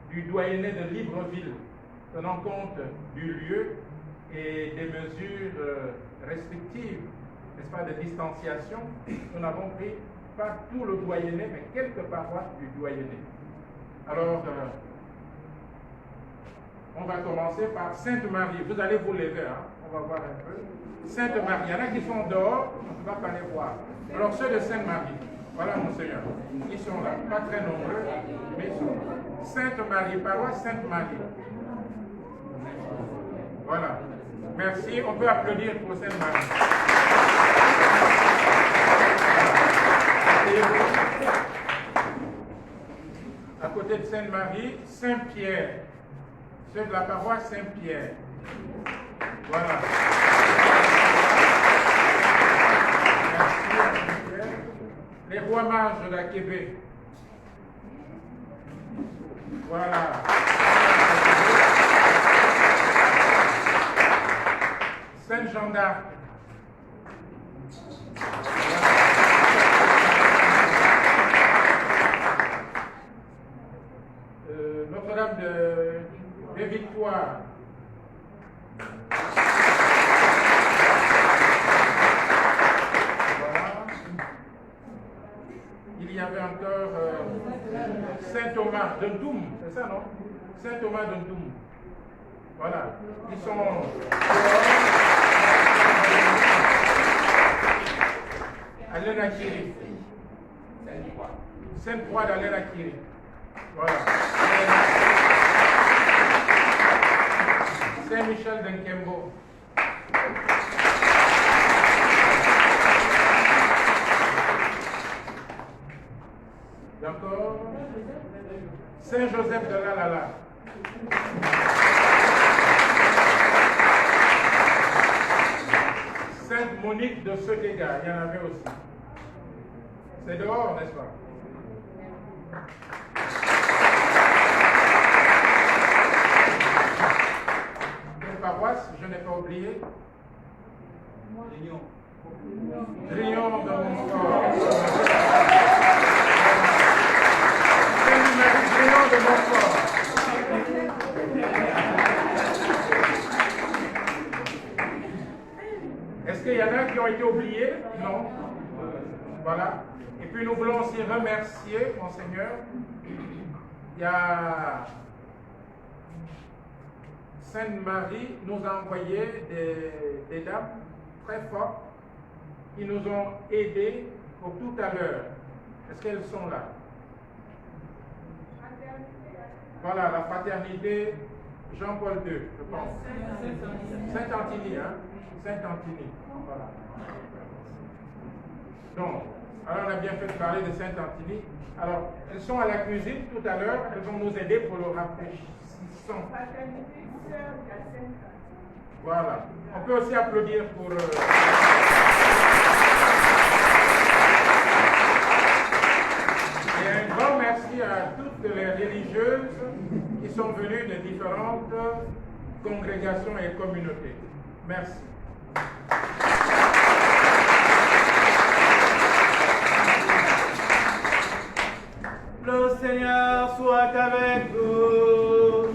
du doyenné de Libreville, tenant compte du lieu et des mesures restrictives, n'est-ce pas, de distanciation. Nous n'avons pris pas tout le doyenné, mais quelques paroisses du doyenné. Alors, on va commencer par Sainte-Marie. Vous allez vous lever, hein? On va voir un peu. Sainte-Marie, il y en a qui sont dehors, on ne va pas les voir. Alors ceux de Sainte-Marie, voilà Monseigneur, ils sont là, pas très nombreux, mais ils sont là. Sainte-Marie, paroisse Sainte-Marie. Voilà. Merci, on peut applaudir pour Sainte-Marie. À côté de Sainte-Marie, Saint-Pierre. Ceux de la paroisse Saint-Pierre. Voilà. Les rois mages de la Québec. Voilà. Sainte-Jeanne d'Arc. Notre-Dame de Victoire. Voilà. Il y avait encore Saint-Thomas de Ndoum, c'est ça, non? Saint-Thomas de Ndoum. Voilà. Ils sont... à l'Enakiri. Sainte-Croix de l'Enakiri. Voilà. Saint-Michel d'Nkembo. D'accord. Saint-Joseph de Lalala. Sainte-Monique de Sekega, il y en avait aussi. C'est dehors, n'est-ce pas? Quelle paroisse, je n'ai pas oublié? Grillon de Montfort. Saint-Numéry Grillon de Montfort. Est-ce qu'il y en a qui ont été oubliés? Non. Voilà. Et puis nous voulons aussi remercier, Monseigneur. Il y a Sainte-Marie nous a envoyé des dames très fortes qui nous ont aidés pour tout à l'heure. Est-ce qu'elles sont là? Voilà, la fraternité Jean-Paul II, je pense. Saint-Antini, hein? Saint-Antini. Voilà. Donc, alors on a bien fait de parler de Saint-Antini. Alors, elles sont à la cuisine tout à l'heure, elles vont nous aider pour le rafraîchissement. Voilà. On peut aussi applaudir pour... Et un grand merci à toutes les religieuses qui sont venues de différentes congrégations et communautés. Merci. Le Seigneur soit avec vous.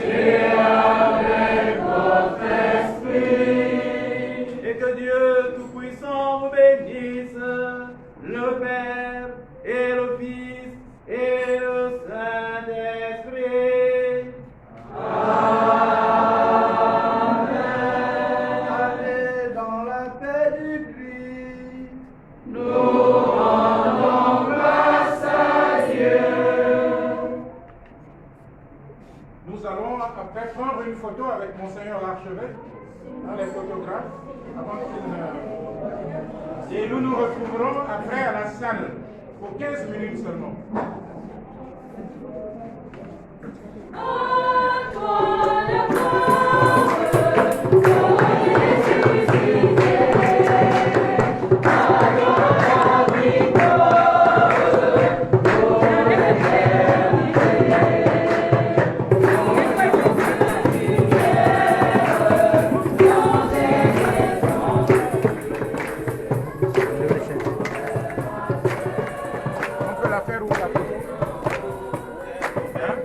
Et avec votre esprit. Et que Dieu Tout-Puissant vous bénisse, le Père et le Fils et le Saint-Esprit. Amen. Allez dans la paix du Christ. Nous rendons grâce à Dieu. Nous allons après prendre une photo avec Monseigneur l'archevêque, les photographes, avant qu'il et nous nous retrouverons après à la salle pour 15 minutes seulement. À toi la gloire, soyez suscités, à toi la victoire, pour l'éternité. On peut la faire où la photo? Hein?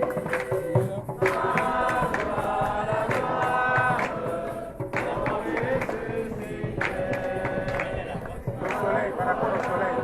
Le soleil, par rapport au soleil.